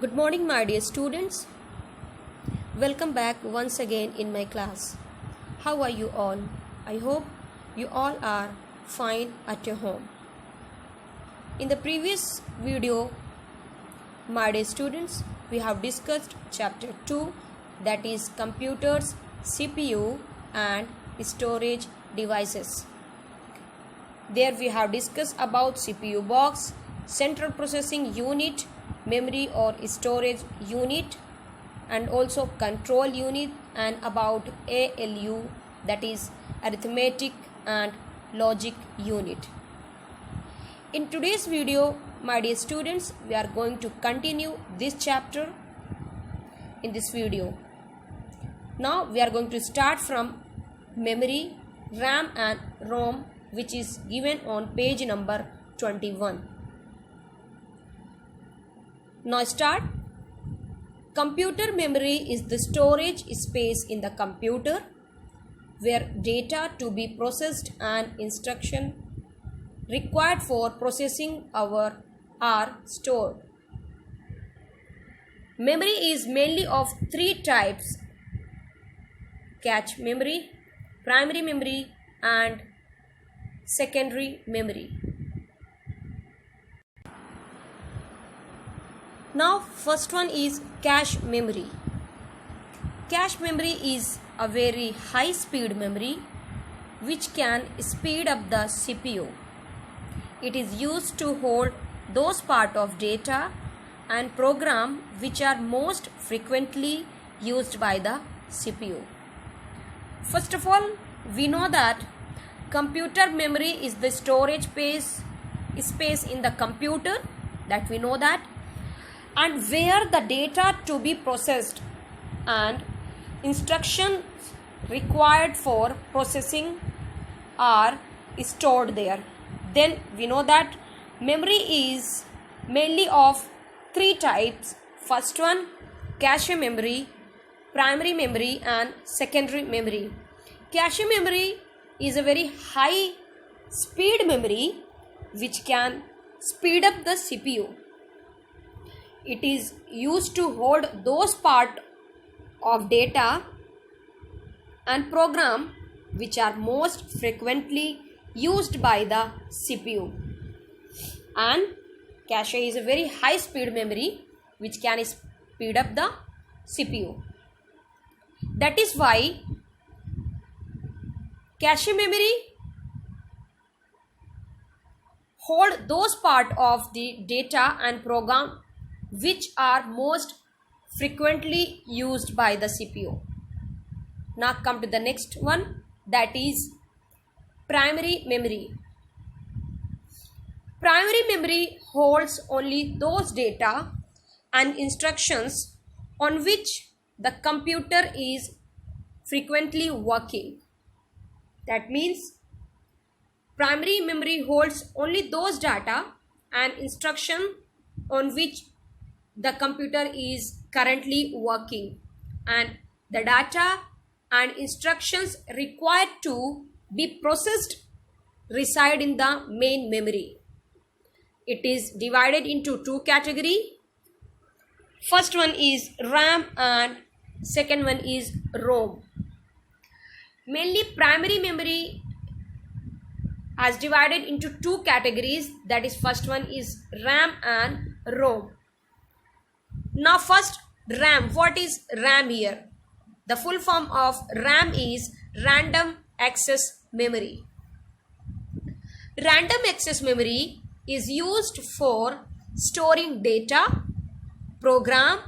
Good morning, my dear students. Welcome back once again in my class. How are you all? I hope you all are fine at your home. In the previous video, my dear students, we have discussed chapter 2, that is computers, CPU and storage devices. There we have discussed about CPU box, central processing unit, memory or storage unit, and also control unit, and about ALU, that is arithmetic and logic unit. In today's video, my dear students, we are going to continue this chapter in this video. Now we are going to start from memory, RAM and ROM, which is given on page number 21. Now start. Computer memory is the storage space in the computer where data to be processed and instruction required for processing are stored. Memory is mainly of three types: cache memory, primary memory and secondary memory. Now first one is cache memory. Cache memory is a very high speed memory which can speed up the CPU. It is used to hold those part of data and program which are most frequently used by the CPU. First of all, we know that computer memory is the storage space in the computer, that we know that, and where the data to be processed and instructions required for processing are stored there. Then we know that memory is mainly of three types. First one, cache memory, primary memory and secondary memory. Cache memory is a very high speed memory which can speed up the CPU. It is used to hold those part of data and program which are most frequently used by the CPU. And cache is a very high speed memory which can speed up the CPU. That is why cache memory hold those part of the data and program which are most frequently used by the CPU. Now come to the next one, that is primary memory. Primary memory holds only those data and instructions on which the computer is frequently working. That means primary memory holds only those data and instruction on which the computer is currently working, and the data and instructions required to be processed reside in the main memory. It is divided into two categories. First one is RAM and second one is ROM. Mainly primary memory has divided into two categories, that is first one is RAM and ROM. Now first, RAM. What is RAM here? The full form of RAM is random access memory. Random access memory is used for storing data, program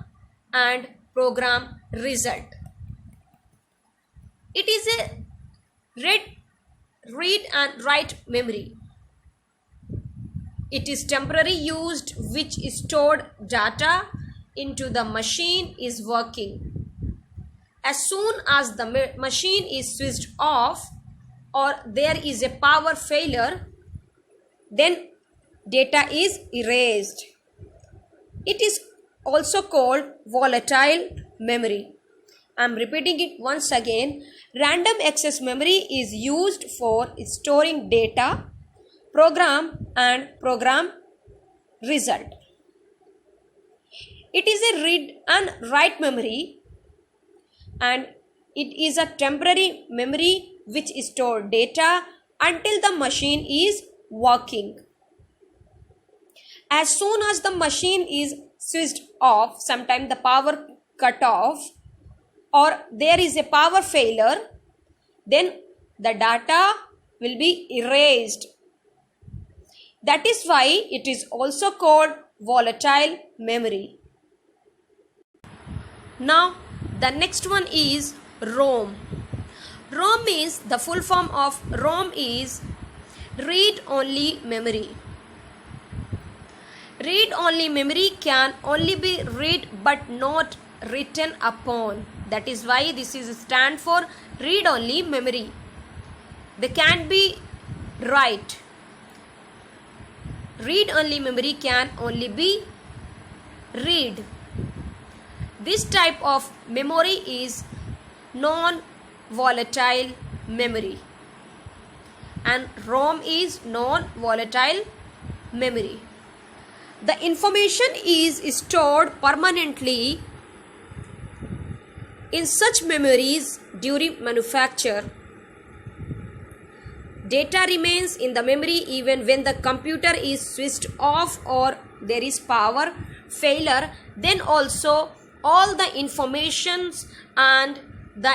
and program result. It is a read and write memory. It is temporarily used which is stored data into the machine is working. As soon as the machine is switched off or there is a power failure, then data is erased. It is also called volatile memory. I am repeating it once again. Random access memory is used for storing data, program and program result. It is a read and write memory, and it is a temporary memory which stores data until the machine is working. As soon as the machine is switched off, sometimes the power cut off or there is a power failure, then the data will be erased. That is why it is also called volatile memory. Now the next one is ROM. ROM is the full form of ROM is read only memory. Read only memory can only be read but not written upon. That is why this is stand for read only memory. They can be write. Read only memory can only be read. This type of memory is non-volatile memory, and ROM is non-volatile memory. The information is stored permanently in such memories during manufacture. Data remains in the memory even when the computer is switched off or there is power failure. Then also all the informations and the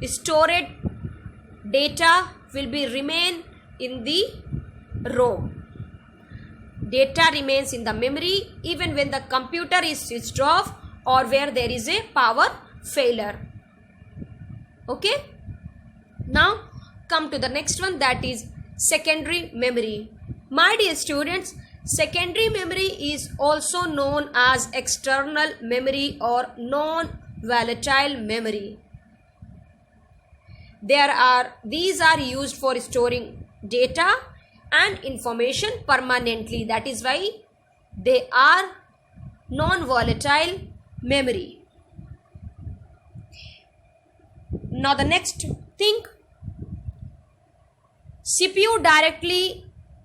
stored data will be remain in the ROM. Data remains in the memory even when the computer is switched off or where there is a power failure. Okay. Now come to the next one, that is secondary memory. My dear students, secondary memory is also known as external memory or non-volatile memory. These are used for storing data and information permanently. That is why they are non-volatile memory. Now the next thing, CPU directly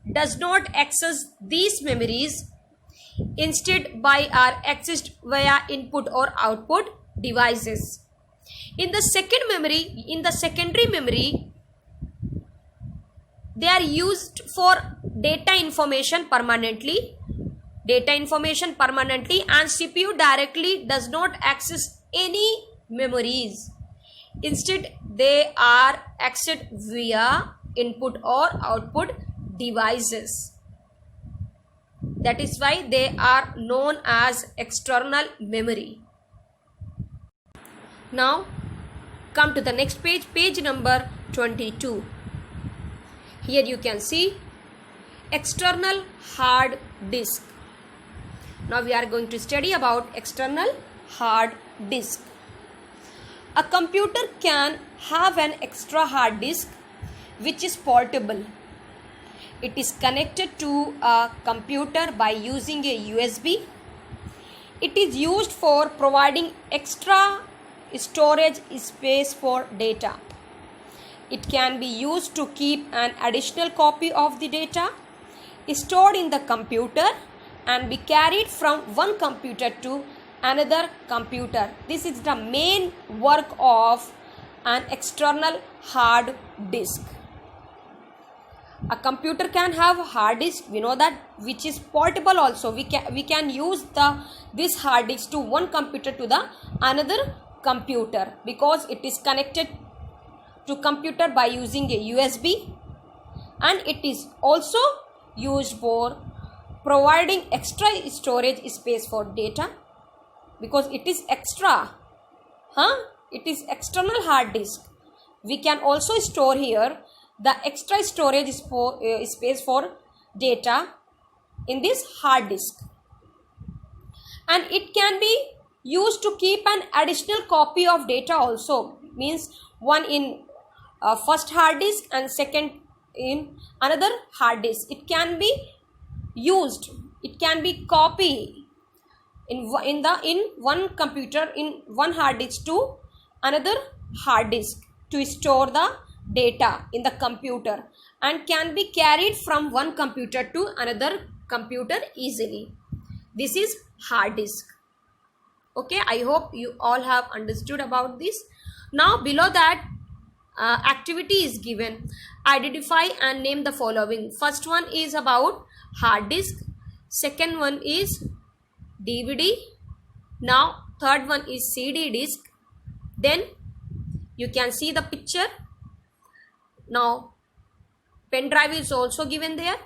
does not access these memories, instead by are accessed via input or output devices. In the secondary memory, they are used for data information permanently, and CPU directly does not access any memories. Instead, they are accessed via input or output devices. That is why they are known as external memory. Now come to the next page, page number 22. Here you can see external hard disk. Now we are going to study about external hard disk. A computer can have an extra hard disk which is portable. It is connected to a computer by using a USB. It is used for providing extra storage space for data. It can be used to keep an additional copy of the data stored in the computer and be carried from one computer to another computer. This is the main work of an external hard disk. A computer can have a hard disk, we know that, which is portable also. We can use this hard disk to one computer to the another computer because it is connected to computer by using a USB, and it is also used for providing extra storage space for data because it is extra. It is external hard disk. We can also store here the extra storage space for data in this hard disk, and it can be used to keep an additional copy of data also, means one in first hard disk and second in another hard disk. It can be used, it can be copied in one computer, in one hard disk to another hard disk to store the data in the computer, and can be carried from one computer to another computer easily. This is hard disk. Okay, I hope you all have understood about this. Now below that activity is given. Identify and name the following. First one is about hard disk, second one is DVD, now third one is CD disk. Then you can see the picture. Now pen drive is also given there,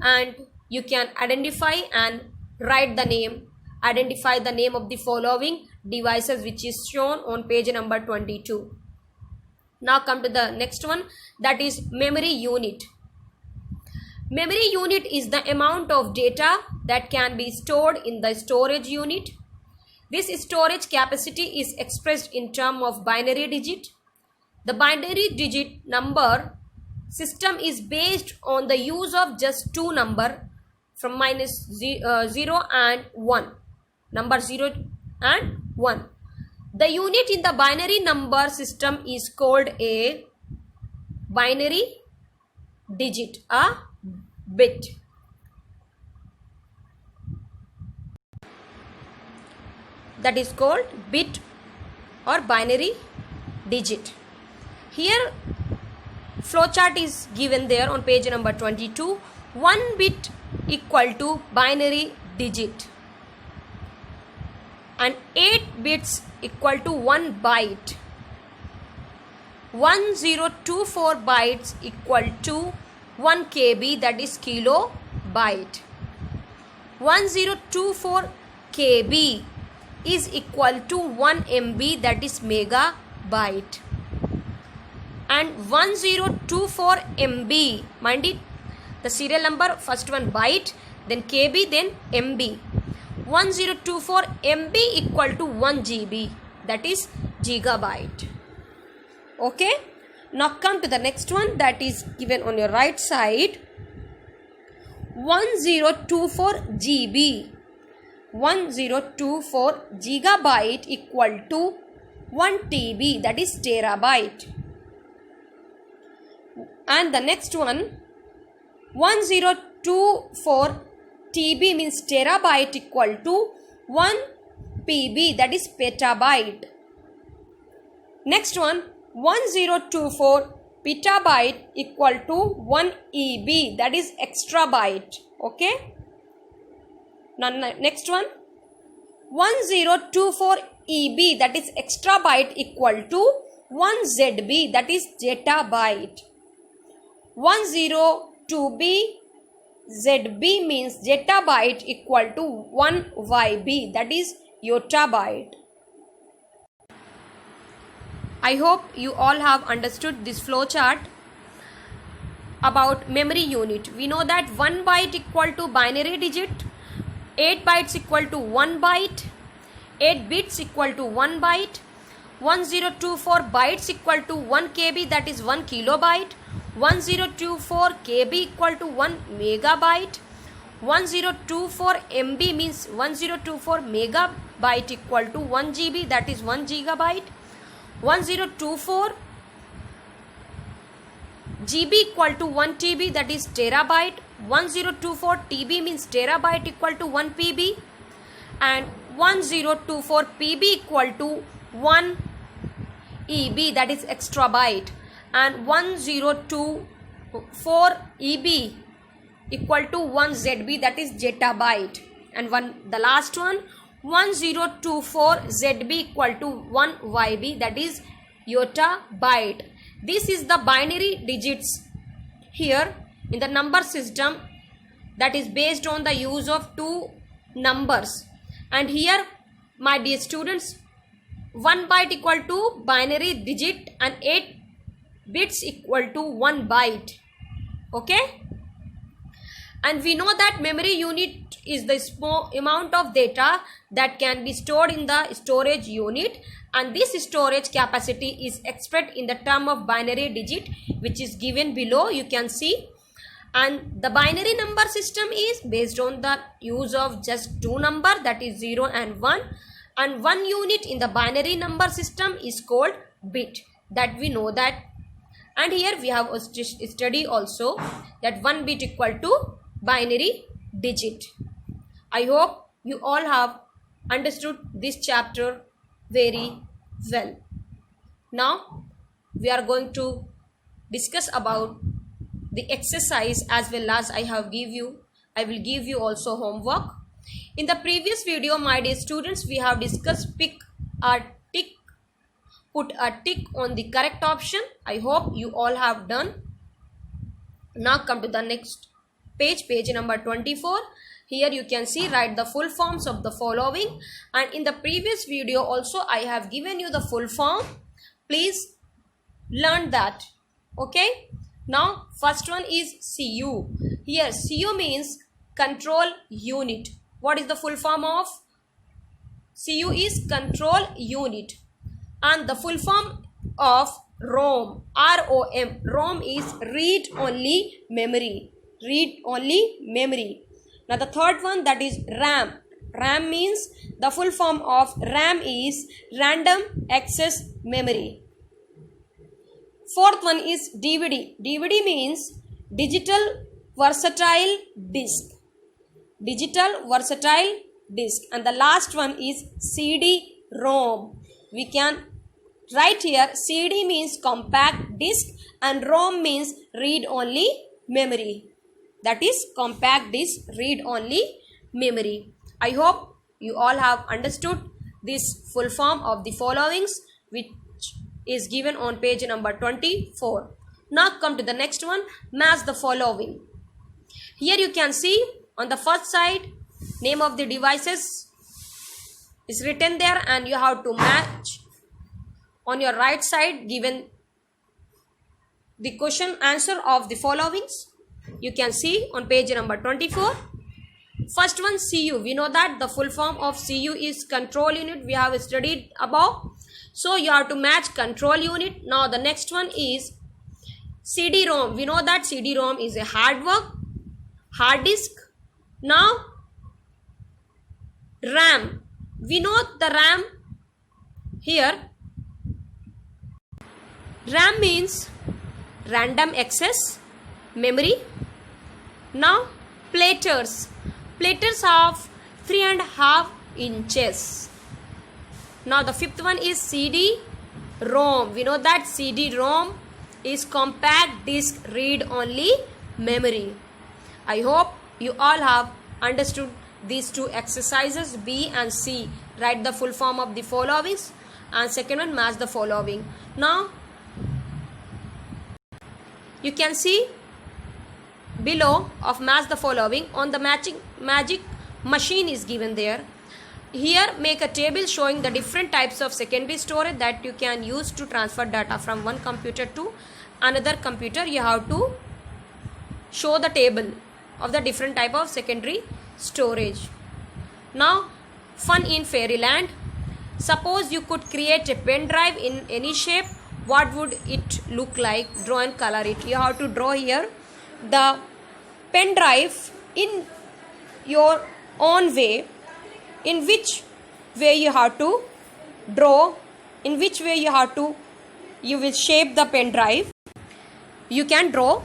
and you can identify and write the name. Identify the name of the following devices which is shown on page number 22. Now come to the next one, that is memory unit. Memory unit is the amount of data that can be stored in the storage unit. This storage capacity is expressed in terms of binary digit. The binary digit number system is based on the use of just two numbers from -0 and 1. Number 0 and 1. The unit in the binary number system is called a binary digit, a bit. That is called bit or binary digit. Here flowchart is given there on page number 22. 1 bit equal to binary digit, and 8 bits equal to 1 byte. 1024 bytes equal to 1 KB, that is kilobyte. 1024 KB is equal to 1 MB, that is megabyte. And 1024 MB, mind it, the serial number, first one byte, then KB, then MB. 1024 MB equal to 1 GB, that is gigabyte. Okay, now come to the next one, that is given on your right side. 1024 GB, 1024 gigabyte equal to 1 TB, that is terabyte. And the next one, 1024 TB means terabyte equal to 1 PB, that is petabyte. Next one, 1024 petabyte equal to 1 EB, that is extrabyte. Okay. Now next one, 1024 EB, that is extrabyte equal to 1 ZB, that is zettabyte. 102B ZB means zettabyte equal to 1 YB, that is yottabyte. I hope you all have understood this flowchart about memory unit. We know that 1 byte equal to binary digit, 8 bytes equal to 1 byte, 8 bits equal to 1 byte, 1024 bytes equal to 1 KB, that is 1 kilobyte, 1024 KB equal to 1 megabyte, 1024 MB means 1024 megabyte equal to 1 GB, that is 1 gigabyte, 1024 GB equal to 1 TB, that is terabyte, 1024 TB means terabyte equal to 1 PB, and 1024 PB equal to 1 EB, that is extrabyte, and 1024 EB equal to 1 ZB, that is zettabyte, and the last one, 1024 ZB equal to 1 YB, that is yottabyte. This is the binary digits here in the number system, that is based on the use of two numbers. And here, my dear students, 1 byte equal to binary digit and 8 bits equal to 1 byte. Okay, and we know that memory unit is the small amount of data that can be stored in the storage unit, and this storage capacity is expressed in the term of binary digit, which is given below. You can see, and the binary number system is based on the use of just two number, that is 0 and 1, and 1 unit in the binary number system is called bit, that we know that. And here we have a study also that 1 bit equal to binary digit. I hope you all have understood this chapter very well. Now we are going to discuss about the exercise as well as I will give you also homework. In the previous video, my dear students, we have discussed put a tick on the correct option. I hope you all have done. Now come to the next page number 24. Here you can see write the full forms of the following, and in the previous video also I have given you the full form. Please learn that. Okay. Now first one is CU. Here CU means control unit. What is the full form of CU? Is control unit. And the full form of ROM, ROM, ROM is read only memory. Read only memory. Now the third one, that is RAM. RAM means the full form of RAM is random access memory. Fourth one is DVD. DVD means digital versatile disk. Digital versatile disk. And the last one is CD-ROM. We can write here CD means compact disk and ROM means read only memory. That is compact disk, read only memory. I hope you all have understood this full form of the followings, which is given on page number 24. Now come to the next one, match the following. Here you can see on the first side name of the devices is written there, and you have to match. On your right side given the question answer of the followings. You can see on page number 24. First one, CU. We know that the full form of CU is control unit. We have studied above. So you have to match control unit. Now the next one is CD-ROM. We know that CD-ROM is a hard disk. Now RAM. We know the RAM here. RAM means random access memory. Now platters. Platters have 3.5 inches. Now the fifth one is CD-ROM. We know that CD-ROM is compact disk read only memory. I hope you all have understood these two exercises, B and C. Write the full form of the followings, and second one, match the following. Now you can see below of match the following. On the magic machine is given there. Here make a table showing the different types of secondary storage that you can use to transfer data from one computer to another computer. You have to show the table of the different type of secondary storage. Now fun in Fairyland. Suppose you could create a pen drive in any shape. What would it look like? Draw and color it. You have to draw here the pen drive in your own way. In which way you have to draw, in which way you will shape the pen drive. You can draw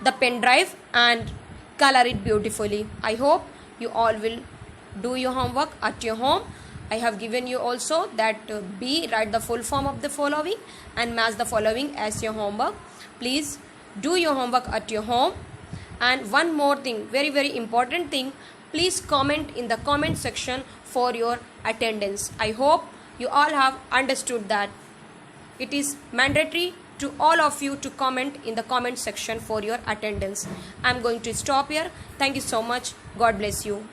the pen drive and color it beautifully. I hope you all will do your homework at your home. I have given you also that B, write the full form of the following and match the following as your homework. Please do your homework at your home. And one more thing, very important thing, please comment in the comment section for your attendance. I hope you all have understood that it is mandatory to all of you to comment in the comment section for your attendance. I am going to stop here. Thank you so much. God bless you.